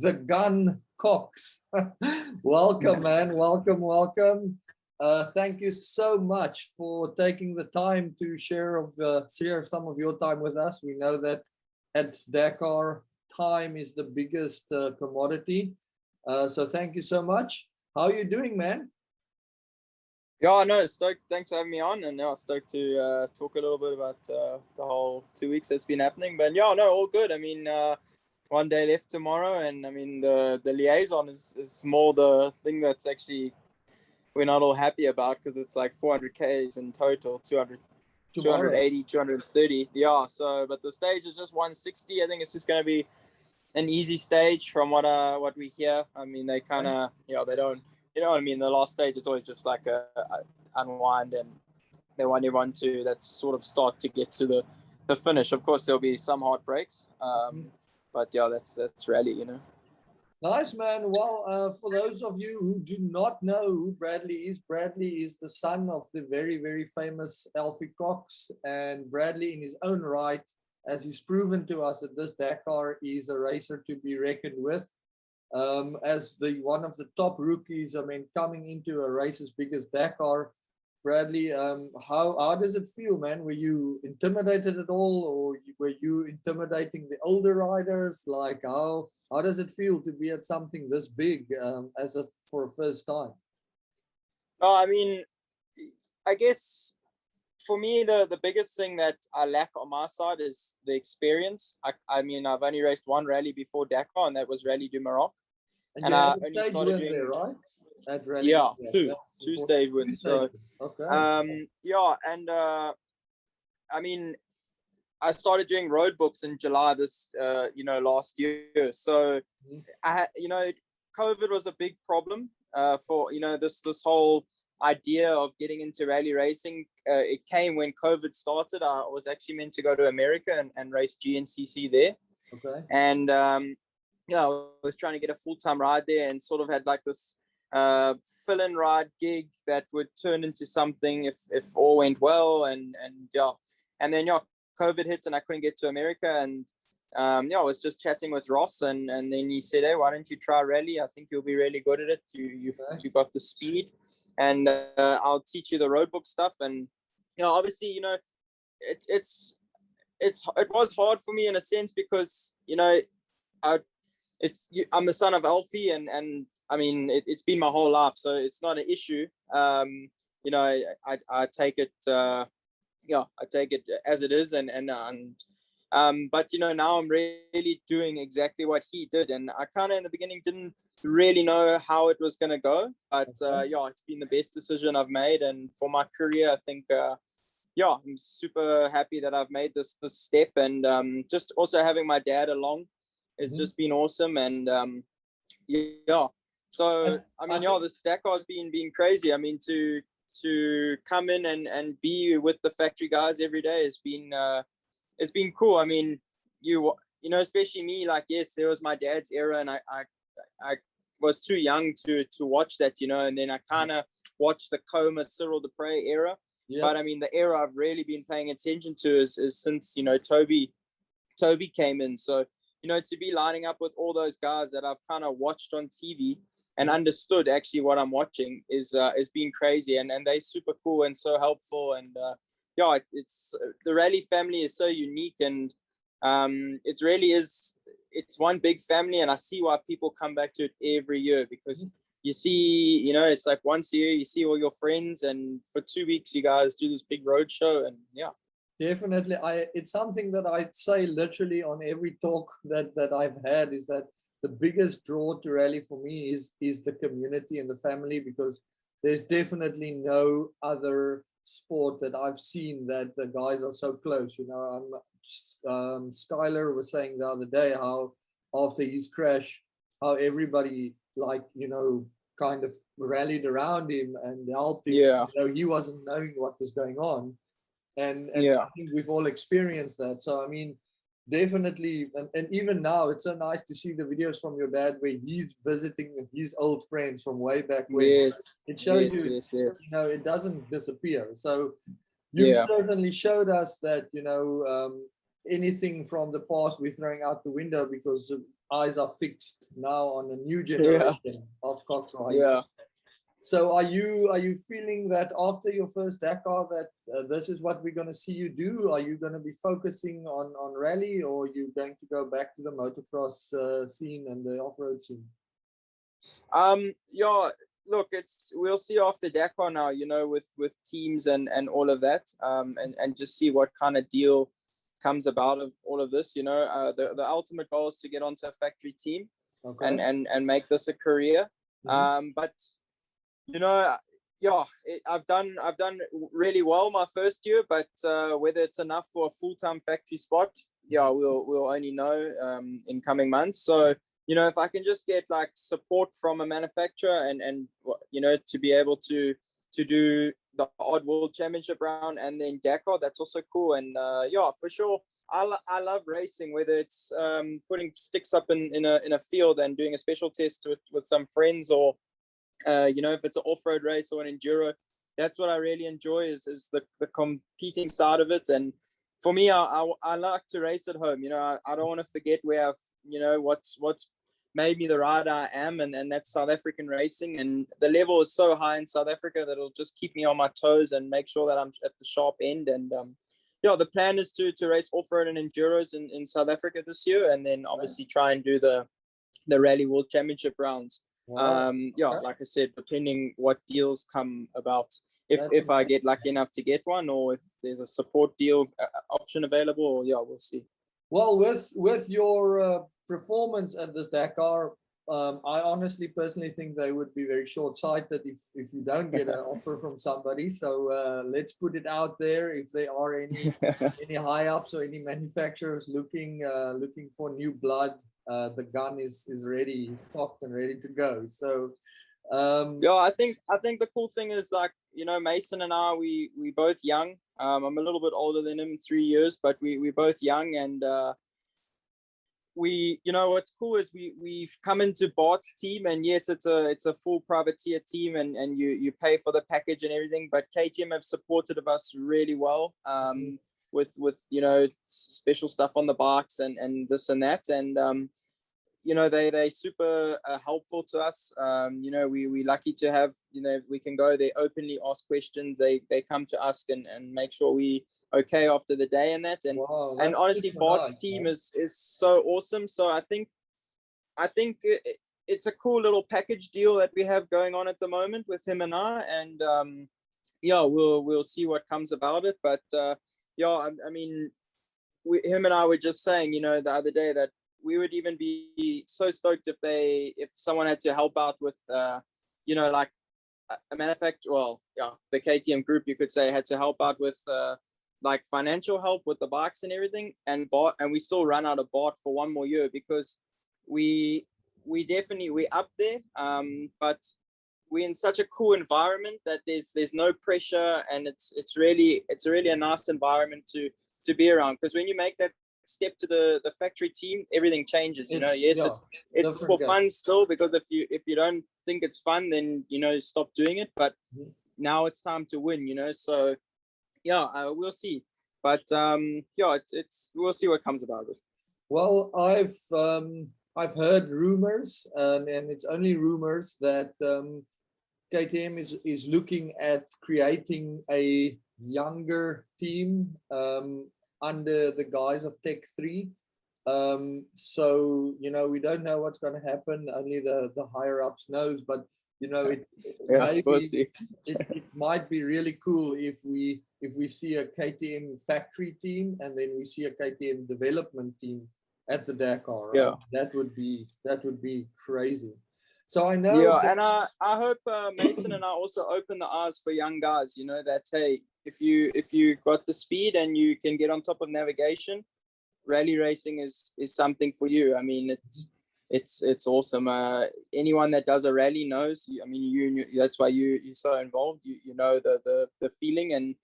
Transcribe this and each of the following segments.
the Gun Cox. Welcome, man. Welcome. Thank you so much for taking the time to share some of your time with us. We know that at Dakar, time is the biggest commodity. So thank you so much. How are you doing, man? Yeah, no, stoked. Thanks for having me on, and yeah, stoked to talk a little bit about the whole 2 weeks that's been happening. But yeah, no, all good. I mean, one day left tomorrow, and I mean the liaison is more the thing that's actually we're not all happy about, because it's like 400 Ks in total, 280, 230. Yeah. So, but the stage is just 160. I think it's just going to be an easy stage from what we hear. I mean, they kind of they don't. You know what I mean? The last stage is always just like a unwind, and they want everyone to that sort of start to get to the finish. Of course, there'll be some heartbreaks, but yeah, that's rally, you know. Nice, man. Well, for those of you who do not know who Bradley is the son of the very, very famous Alfie Cox, and Bradley, in his own right, as he's proven to us at this Dakar, is a racer to be reckoned with. As one of the top rookies, I mean, coming into a race as big as Dakar, Bradley, how does it feel, man? Were you intimidated at all, or were you intimidating the older riders? Like, how does it feel to be at something this big for a first time? No, I mean, I guess for me, the biggest thing that I lack on my side is the experience. I mean, I've only raced one rally before Dakar, and that was Rally du Maroc. And I only started doing there, right? At Rally, yeah, two stage wins. So, okay. yeah, and I mean, I started doing road books in July this, last year. So, COVID was a big problem for this whole idea of getting into rally racing. It came when COVID started. I was actually meant to go to America and race GNCC there. Okay. And I was trying to get a full-time ride there, and sort of had like this fill-in ride gig that would turn into something if all went well. And then COVID hit and I couldn't get to America. And I was just chatting with Ross, and then he said, "Hey, why don't you try rally? I think you'll be really good at it. You've got the speed, and I'll teach you the roadbook stuff." And obviously, it was hard for me in a sense, because I'm the son of Alfie, and I mean it's been my whole life, so it's not an issue. I take it. I take it as it is, but now I'm really doing exactly what he did, and I kind of in the beginning didn't really know how it was going to go, but it's been the best decision I've made, and for my career, I think I'm super happy that I've made this step, and just also having my dad along has just been awesome. And so I mean, this Dakar's been crazy. I mean, to come in and be with the factory guys every day has been cool. I mean, especially me, like, yes, there was my dad's era, and I was too young to watch that, and then I kind of watched the Coma Cyril Dupre era. Yep. But I mean, the era I've really been paying attention to is since Toby came in. So to be lining up with all those guys that I've kind of watched on TV and understood actually what I'm watching is been crazy, and they're super cool and so helpful. And it's the rally family is so unique, and it really is. It's one big family, and I see why people come back to it every year, because you see, it's like once a year you see all your friends, and for 2 weeks you guys do this big road show, and yeah. Definitely. It's something that I say literally on every talk that I've had, is that the biggest draw to rally for me is the community and the family, because there's definitely no other sport that I've seen that the guys are so close. Skyler was saying the other day how after his crash, how everybody kind of rallied around him and helped him. Yeah. He wasn't knowing what was going on. And I think we've all experienced that. So I mean, definitely, and even now it's so nice to see the videos from your dad where he's visiting his old friends from way back when. Yes. It shows it doesn't disappear. So you've certainly showed us that anything from the past we're throwing out the window, because eyes are fixed now on a new Yeah. generation of cox riders. Yeah. So are you feeling that after your first Dakar that this is what we're going to see you do? Are you going to be focusing on rally, or are you going to go back to the motocross scene and the off-road scene? Yeah, look, we'll see after Dakar now, you know, with teams and all of that, and just see what kind of deal comes about of all of this. You know, the ultimate goal is to get onto a factory team, Okay. and make this a career. But you know, yeah, I've done really well my first year, but whether it's enough for a full-time factory spot, yeah, we'll only know in coming months. So, you know, if I can just get like support from a manufacturer and you know, to be able to do the odd world championship round and then Dakar, that's also cool. And yeah, for sure, I love racing, whether it's putting sticks up in a field and doing a special test with some friends, or you know, if it's an off-road race or an enduro, that's what I really enjoy is the competing side of it. And for me, I like to race at home. You know, I don't want to forget where I've, you know, what's made me the rider I am, and that's South African racing. And the level is so high in South Africa that it'll just keep me on my toes and make sure that I'm at the sharp end. And yeah, the plan is to race off-road and enduros in South Africa this year, and then obviously try and do the Rally World Championship rounds. Wow. Yeah, Okay. like I said, depending what deals come about, if I get lucky enough to get one, or if there's a support deal option available, or yeah, we'll see. Well, with your performance at this Dakar, I honestly personally think they would be very short-sighted if you don't get an offer from somebody. So let's put it out there. If there are any high ups or any manufacturers looking for new blood, the gun is ready, is cocked and ready to go. So yeah, I think the cool thing is, like, you know, Mason and I, we both young. I'm a little bit older than him, 3 years, but we both young, and we, you know, what's cool is we've come into Bart's team, and yes, it's a full privateer team, and you pay for the package and everything, but KTM have supported us really well, with you know, special stuff on the bikes and this and that, and you know, they super helpful to us. You know, we lucky to have, you know, we can go there, openly ask questions. They come to us and make sure we okay after the day and that. And wow, and honestly, Bart's nice, team man. is so awesome. So I think it's a cool little package deal that we have going on at the moment with him and I. And yeah, we'll see what comes about it. But yeah, I mean, him and I were just saying, you know, the other day that we would even be so stoked if someone had to help out with, you know, like a manufacturer, well, yeah, the KTM group, you could say, had to help out with like financial help with the bikes and everything, and we still run out of Bart for one more year, because we definitely, we're up there, but we're in such a cool environment that there's no pressure, and it's really a nice environment to be around, because when you make that step to the factory team, everything changes, you know. Yes, yeah, it's for fun still, because if you don't think it's fun, then, you know, stop doing it. But now it's time to win, you know. So yeah, we'll see. But yeah, it's we'll see what comes about it. Well, I've heard rumors, and it's only rumors, that KTM is looking at creating a younger team under the guise of Tech 3. So, you know, we don't know what's going to happen. Only the higher ups knows, but you know, maybe we'll see. it might be really cool if we see a KTM factory team, and then we see a KTM development team at the Dakar. Right? Yeah, that would be crazy. So I know. Yeah, and I hope Mason and I also open the eyes for young guys. You know, that hey, if you got the speed and you can get on top of navigation, rally racing is something for you. I mean, it's awesome. Anyone that does a rally knows. I mean, that's why you're so involved. You know the feeling, and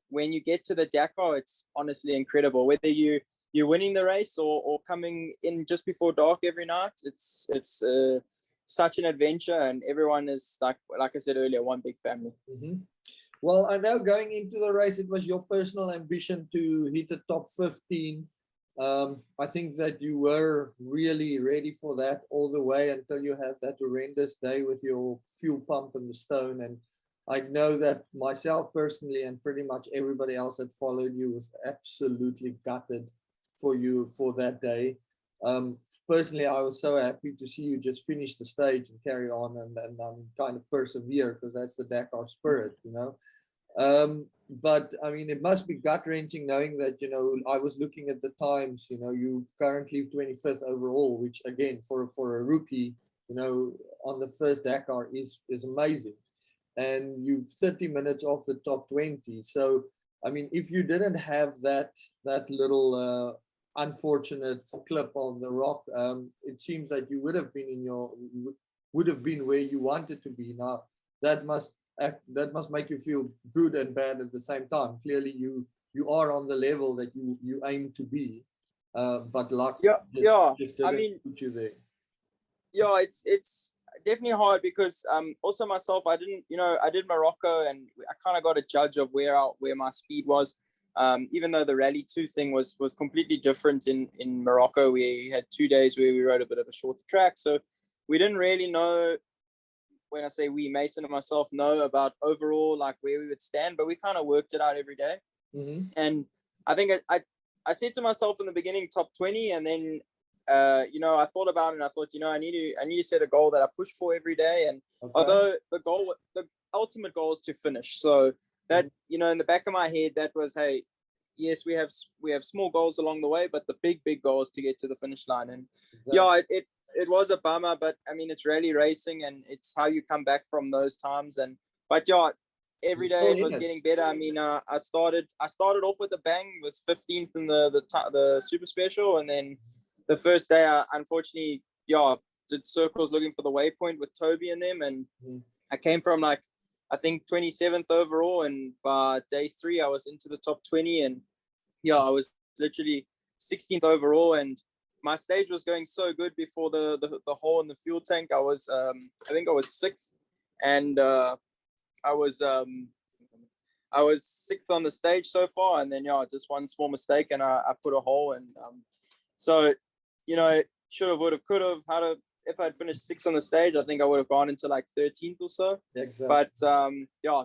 when you get to the Dakar, it's honestly incredible. Whether you're winning the race or coming in just before dark every night, it's such an adventure, and everyone is like I said earlier, one big family. Well, I know going into the race, it was your personal ambition to hit the top 15. I think that you were really ready for that all the way until you had that horrendous day with your fuel pump and the stone. And I know that myself personally and pretty much everybody else that followed you was absolutely gutted for you for that day. Um, Personally, I was so happy to see you just finish the stage and carry on and kind of persevere, because that's the Dakar spirit, you know. But I mean, it must be gut wrenching knowing that, you know, I was looking at the times, you know, you currently 25th overall, which again, for a rookie, you know, on the first Dakar is amazing. And you 30 minutes off the top 20. So, I mean, if you didn't have that little unfortunate clip on the rock, it seems that you would have been would have been where you wanted to be. Now, that must that must make you feel good and bad at the same time. Clearly, you are on the level that you aim to be, but luck Yeah, yeah. just I didn't mean, put you there. yeah, it's definitely hard because also myself, I didn't, I did Morocco and I kind of got a judge of where my speed was. Even though the Rally 2 thing was completely different in Morocco. We had 2 days where we rode a bit of a shorter track, so we didn't really know. When I say we, Mason and myself, know about overall like where we would stand, but we kind of worked it out every day. Mm-hmm. And I think I said to myself in the beginning top 20, and then I thought about it and I thought, I need to set a goal that I push for every day. And Okay. although the ultimate goal is to finish, so that in the back of my head that was, hey, yes, we have small goals along the way, but the big goal is to get to the finish line. And Exactly. yeah, it was a bummer, but I mean it's rally racing and it's how you come back from those times. And but yeah, every You're day still it in was it. getting better. I mean, I started off with a bang with 15th in the super special, and then the first day I unfortunately did circles looking for the waypoint with Toby and them, and I came from like I think 27th overall, and by day 3 I was into the top 20, and I was literally 16th overall, and my stage was going so good before the hole in the fuel tank. I was I think I was 6th, and I was um, I was 6th on the stage so far, and then just one small mistake, and I put a hole, and so should have, would have, could have. Had a If I'd finished 6th on the stage, I think I would have gone into like 13th or so. Exactly. But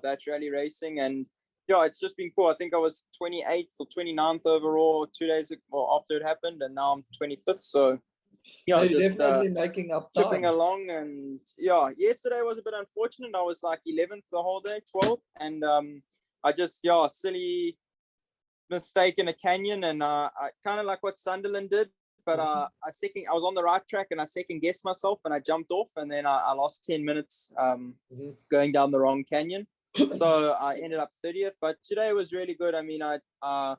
that's rally racing, and it's just been cool. I think I was 28th or 29th overall 2 days after it happened, and now I'm 25th. So No, you're just definitely making up chipping time. along. And yesterday was a bit unfortunate. I was like 11th the whole day, 12th, and I just silly mistake in a canyon, and I kind of like what Sunderland did, but I was on the right track and I second guessed myself and I jumped off, and then I lost 10 minutes going down the wrong canyon. So I ended up 30th, but today was really good. I mean, I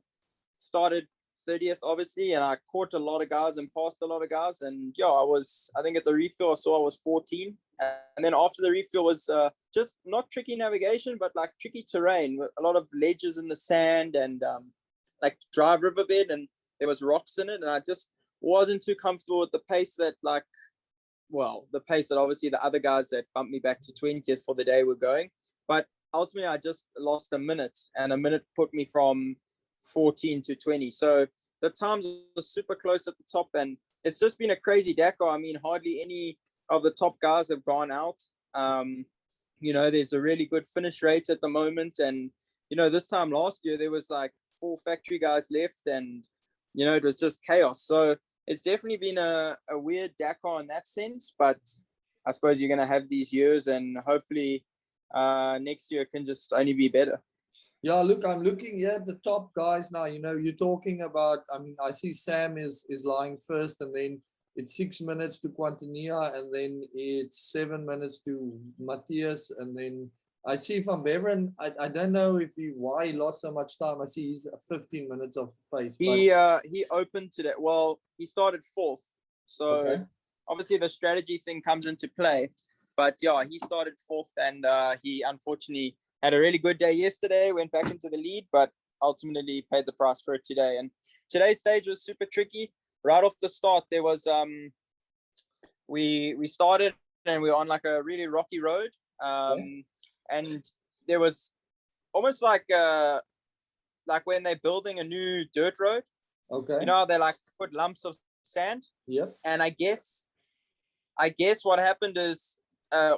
started 30th obviously, and I caught a lot of guys and passed a lot of guys, and I think at the refill I saw I was 14, and then after the refill was just not tricky navigation but like tricky terrain with a lot of ledges in the sand, and like dry riverbed, and there was rocks in it, and I just wasn't too comfortable with the pace that obviously the other guys that bumped me back to 20th for the day were going. But ultimately I just lost a minute, and a minute put me from 14 to 20. So the times are super close at the top, and it's just been a crazy Dakar. I mean, hardly any of the top guys have gone out. There's a really good finish rate at the moment, and this time last year there was like 4 factory guys left, and it was just chaos. So it's definitely been a weird Dakar in that sense, but I suppose you're going to have these years, and hopefully next year can just only be better. Yeah, look, I'm looking here at the top guys now. You know, you're talking about, I mean, I see Sam is lying first, and then it's 6 minutes to Quintanilla, and then it's 7 minutes to Matthias, and then I see Van Beveren. I don't know why he lost so much time. I see he's 15 minutes of pace. He opened today. Well, he started 4th, so Okay. obviously the strategy thing comes into play. But he started 4th, and he unfortunately had a really good day yesterday, went back into the lead, but ultimately paid the price for it today. And today's stage was super tricky. Right off the start, there was we started and we were on like a really rocky road, and there was almost like when they're building a new dirt road. Okay. You know how they like put lumps of sand? Yep. And I guess what happened is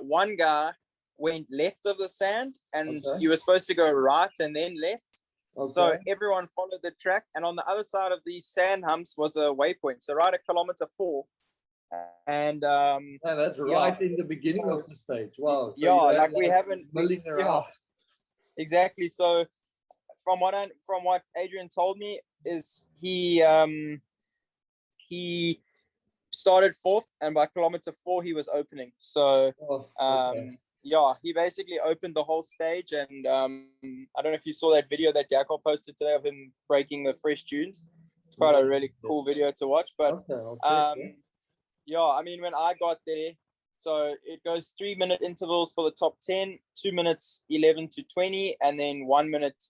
one guy went left of the sand, and Okay. you were supposed to go right and then left. So Okay. everyone followed the track, and on the other side of these sand humps was a waypoint. So right at kilometer 4, and And that's yeah, right in the beginning so, of the stage. Wow. So yeah, you had like we haven't, milling yeah, around. exactly. So from what Adrian told me is he started 4th, and by kilometer 4 he was opening. So Oh, okay. yeah, he basically opened the whole stage, and I don't know if you saw that video that Dakar posted today of him breaking the fresh dunes. It's quite a really cool video to watch. But Okay, I'll check. yeah, I mean, when I got there, so it goes 3-minute intervals for the top 10, 2 minutes 11 to 20, and then 1 minute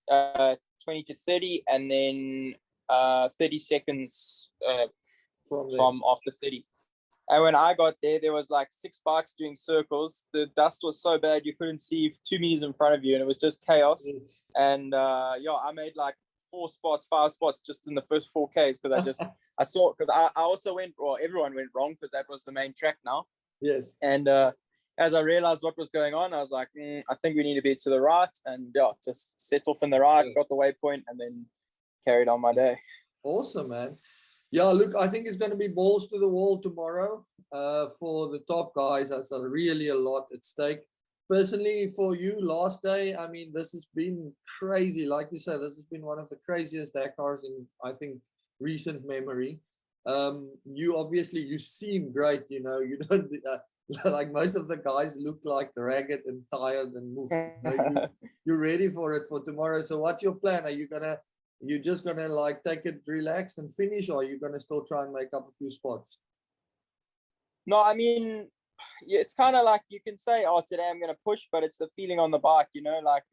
20 to 30, and then 30 seconds from after 30. And when I got there, there was like 6 bikes doing circles. The dust was so bad you couldn't see 2 meters in front of you, and it was just chaos. And yeah, I made like 5 spots just in the first 4Ks because I saw, because I also went, well, everyone went wrong because that was the main track now. Yes. And as I realized what was going on, I was like, I think we need to be to the right, and yeah, just set off in the right, got the waypoint, and then carried on my day. Awesome, man. Yeah, look, I think it's going to be balls to the wall tomorrow for the top guys. That's really a lot at stake. Personally, for you, last day, I mean, this has been crazy. Like you said, this has been one of the craziest Dakars in, I think, recent memory. You obviously, you seem great, you know, you don't, like most of the guys look like ragged and tired and moved. You're ready for it for tomorrow. So what's your plan? Are you just gonna like take it relaxed and finish, or are you gonna still try and make up a few spots? No, I mean, yeah, it's kind of like you can say, oh, today I'm gonna push, but it's the feeling on the bike, you know, like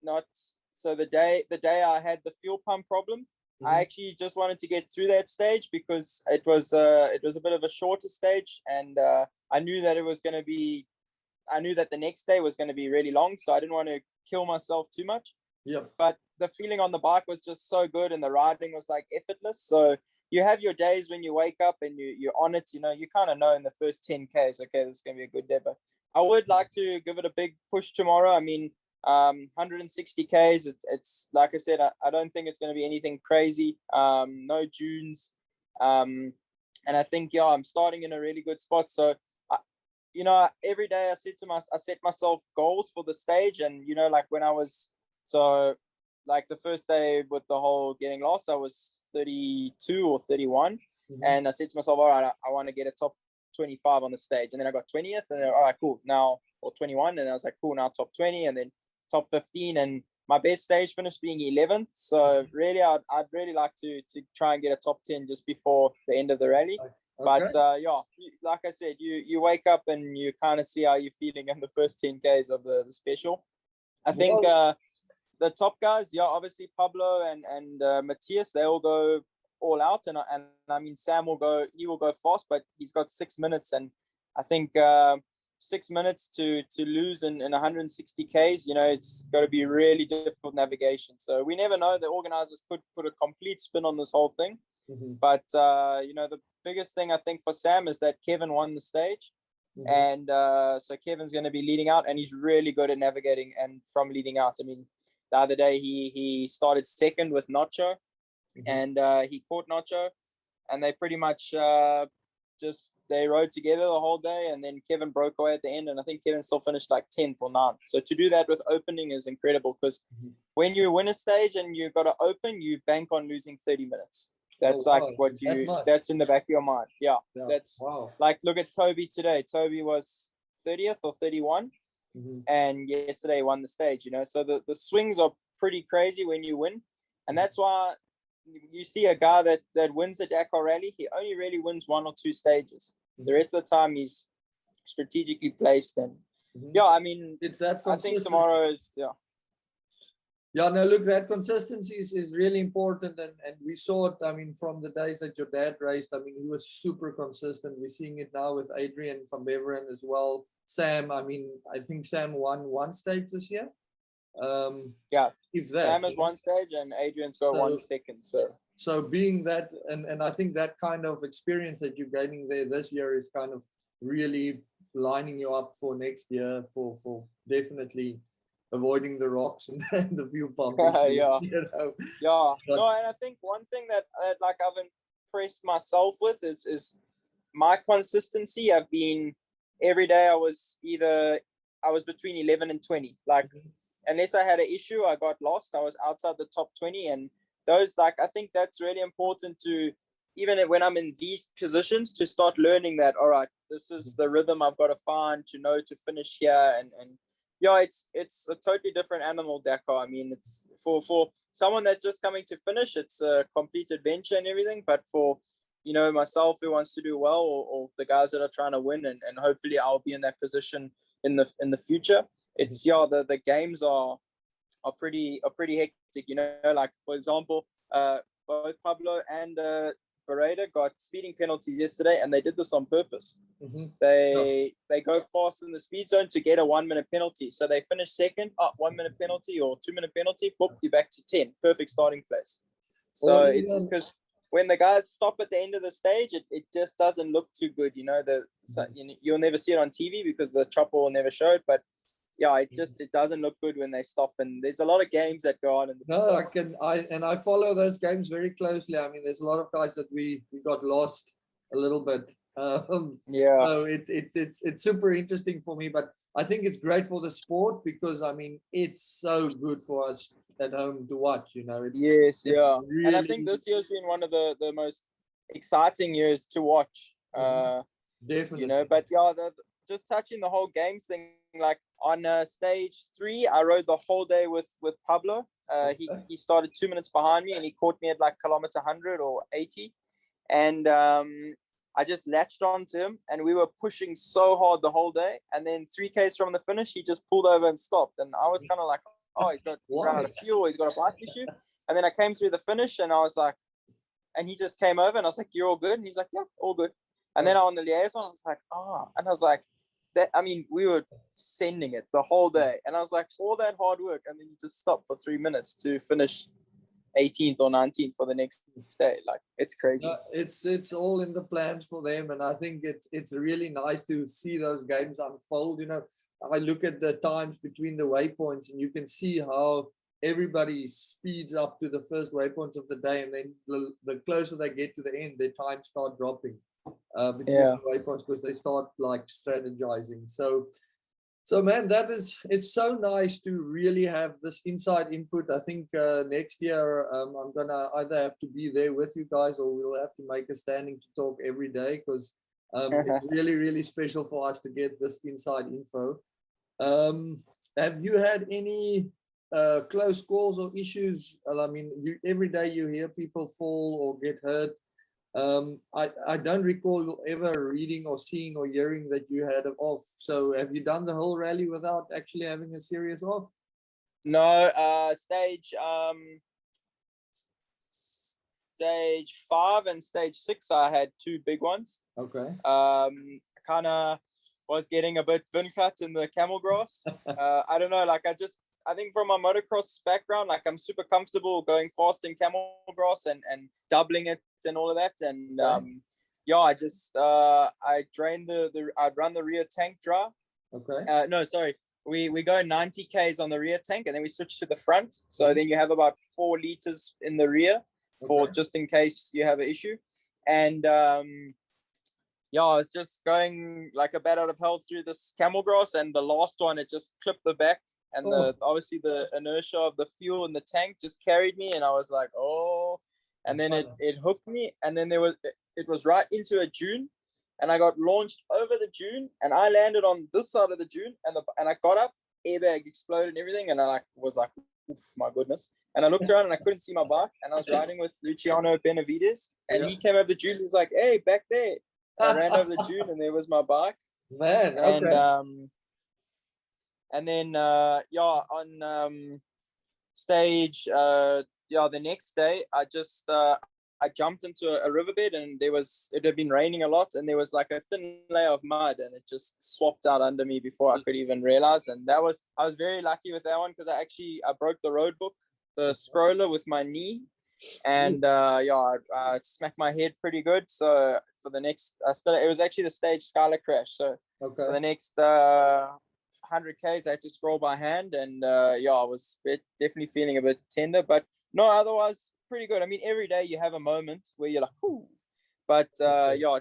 not so the day I had the fuel pump problem, I actually just wanted to get through that stage because it was a bit of a shorter stage, and I knew that the next day was going to be really long, so I didn't want to kill myself too much. Yeah. But the feeling on the bike was just so good, and the riding was like effortless. So you have your days when you wake up and you're on it, you know, you kind of know in the first 10Ks, okay, this is going to be a good day. But I would like to give it a big push tomorrow. I mean, 160Ks, it's like I said, I don't think it's going to be anything crazy. No dunes. And I think, yeah, I'm starting in a really good spot. So, you know, every day I set myself goals for the stage. And, you know, like when I was, so like the first day with the whole getting lost, I was 32 or 31. And I said to myself, all right, I want to get a top 25 on the stage. And then I got 20th, and then, all right, cool, now, or 21. And I was like, cool, now top 20, and then top 15. And my best stage finished being 11th. So really, I'd really like to try and get a top 10 just before the end of the rally. Okay. But yeah, like I said, you wake up and you kind of see how you're feeling in the first 10Ks of the special. I think the top guys, yeah, obviously Pablo and Matthias, they all go all out, and I mean Sam will go fast, but he's got 6 minutes, and I think 6 minutes to lose in 160Ks, you know, it's got to be really difficult navigation. So we never know. The organizers could put a complete spin on this whole thing. But you know, the biggest thing I think for Sam is that Kevin won the stage. And so Kevin's going to be leading out, and he's really good at navigating and from leading out. I mean, the other day he started second with Nacho, and he caught Nacho, and they pretty much they rode together the whole day, and then Kevin broke away at the end, and I think Kevin still finished like 10th or 9th. So to do that with opening is incredible, because when you win a stage and you've got to open, you bank on losing 30 minutes. That's that's in the back of your mind. Yeah. That's like, look at Toby today. Toby was 30th or 31, and yesterday he won the stage, you know. So the swings are pretty crazy when you win, and that's why you see a guy that wins the Dakar Rally, he only really wins 1 or 2 stages. The rest of the time he's strategically placed, and yeah, I mean, it's that I think tomorrow is Yeah, no, look, that consistency is really important, and we saw it, I mean, from the days that your dad raced. I mean, he was super consistent. We're seeing it now with Adrian van Beveren as well. Sam, I mean, I think Sam won 1 stage this year. Yeah, if that. Sam has one stage and Adrian's got So- 1 second. So being that, and I think that kind of experience that you're gaining there this year is kind of really lining you up for next year for definitely avoiding the rocks and, and the fuel pump. Yeah. You know. Yeah. But- No, and I think one thing that like I've impressed myself with is my consistency. I've been every day I was between 11 and 20. Like unless I had an issue, I got lost. I was outside the top 20, and those, like, I think that's really important to, even when I'm in these positions, to start learning that, all right, this is the rhythm I've got to find to know to finish here. And yeah, it's a totally different animal, Dakar. I mean, it's for someone that's just coming to finish, it's a complete adventure and everything. But for, you know, myself who wants to do well, or the guys that are trying to win, and hopefully I'll be in that position in the future. It's the games are pretty hectic, you know. Like, for example, both Pablo and Barreda got speeding penalties yesterday, and they did this on purpose. They go fast in the speed zone to get a 1 minute penalty, so they finish second. 1 minute penalty or 2 minute penalty, boop, you're back to 10, perfect starting place. So it's because when the guys stop at the end of the stage, it just doesn't look too good, you know. You'll never see it on TV because the chopper will never show it, but yeah, it doesn't look good when they stop. And there's a lot of games that go on. I follow those games very closely. I mean, there's a lot of guys that we got lost a little bit. Yeah. So it's super interesting for me, but I think it's great for the sport because, I mean, it's so good for us at home to watch, you know. Yes, yeah. Really, and I think this year's been one of the most exciting years to watch. definitely. You know, but yeah, just touching the whole games thing, like on stage 3, I rode the whole day with Pablo. He started 2 minutes behind me, and he caught me at like kilometer 100 or 80, and I just latched onto him, and we were pushing so hard the whole day. And then 3Ks from the finish, he just pulled over and stopped, and I was kind of like, oh, he's run out of fuel, he's got a bike issue. And then I came through the finish, and I was like, and he just came over, and I was like, you're all good? And he's like, yeah, all good. And then on the liaison, I was like, and I was like, I mean, we were sending it the whole day. And I was like, all that hard work, and then you just stop for 3 minutes to finish 18th or 19th for the next day. Like, it's crazy. It's all in the plans for them, and I think it's really nice to see those games unfold. You know, I look at the times between the waypoints, and you can see how everybody speeds up to the first waypoints of the day, and then the closer they get to the end, their times start dropping between the waypoints because they start like strategizing. So man, it's so nice to really have this inside input. I think next year I'm gonna either have to be there with you guys, or we'll have to make a standing to talk every day, because it's really, really special for us to get this inside info. Have you had any close calls or issues? I mean, every day you hear people fall or get hurt. I don't recall ever reading or seeing or hearing that you had an off. So have you done the whole rally without actually having a serious off? No, stage 5 and stage 6, I had 2 big ones. Okay. Kind of was getting a bit vinfat in the camel grass. I don't know, like I think from my motocross background, like I'm super comfortable going fast in camel grass and doubling it and all of that. And I drained I'd run the rear tank dry. Okay. No, sorry. We go 90 Ks on the rear tank, and then we switch to the front. So then you have about 4 liters in the rear for just in case you have an issue. And I was just going like a bat out of hell through this camel grass, and the last one, it just clipped the back, and obviously the inertia of the fuel in the tank just carried me, and I was like, and then it hooked me, and then it was right into a dune, and I got launched over the dune, and I landed on this side of the dune, and I got up, airbag exploded and everything, and I was like, oof, my goodness. And I looked around and I couldn't see my bike, and I was riding with Luciano Benavides, and he came over the dune. He was like, hey, back there. And I ran over the dune, and there was my bike. Man, okay. And then on stage the next day, I just I jumped into a riverbed, and it had been raining a lot, and there was like a thin layer of mud, and it just swapped out under me before I could even realize. And I was very lucky with that one, because I broke the road book, the scroller, with my knee, and I smacked my head pretty good. So for the next, it was actually the stage Skylar crash. So for the next 100 Ks, I had to scroll by hand, and I was definitely feeling a bit tender, but no, otherwise pretty good. I mean, every day you have a moment where you're like, "Ooh," but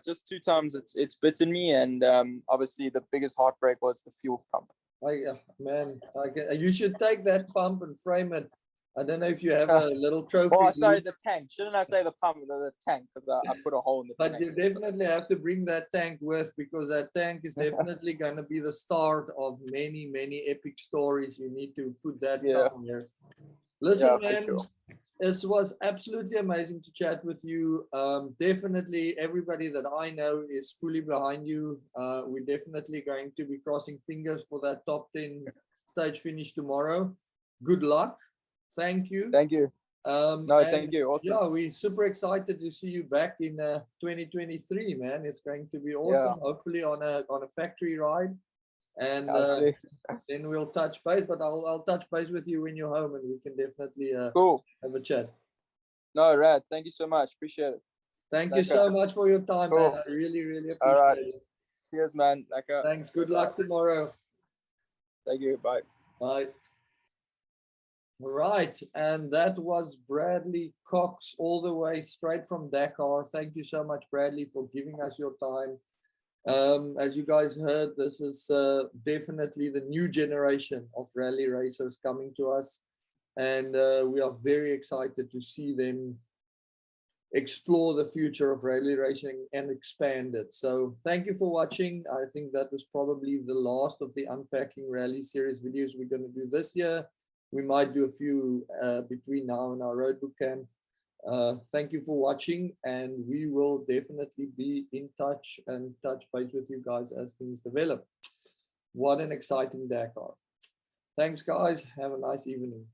just 2 times it's bitten me, and obviously the biggest heartbreak was the fuel pump. You should take that pump and frame it. I don't know if you have a little trophy. Oh, sorry, the tank. Shouldn't I say the pump? The tank, because I put a hole in the tank. But you definitely have to bring that tank with, because that tank is definitely going to be the start of many, many epic stories. You need to put that somewhere. Listen, man, sure. This was absolutely amazing to chat with you. Definitely everybody that I know is fully behind you. We're definitely going to be crossing fingers for that top 10 stage finish tomorrow. Good luck. Thank you. Thank you. Thank you. Awesome. Yeah, we're super excited to see you back in 2023, man. It's going to be awesome. Hopefully on a factory ride, and then we'll touch base. But I'll touch base with you when you're home, and we can definitely have a chat. No, rad. Thank you so much. Appreciate it. Thank you so much for your time, man. I really, really appreciate it. Cheers, man. Thanks. Good luck tomorrow. Thank you. Bye. Bye. Right, and that was Bradley Cox, all the way straight from Dakar. Thank you so much, Bradley, for giving us your time. As you guys heard, this is definitely the new generation of rally racers coming to us, and we are very excited to see them explore the future of rally racing and expand it. So thank you for watching. I think that was probably the last of the Unpacking Rally series videos we're going to do this year. We might do a few between now and our roadbook camp. Thank you for watching, and we will definitely be in touch and touch base with you guys as things develop. What an exciting Dakar. Thanks, guys. Have a nice evening.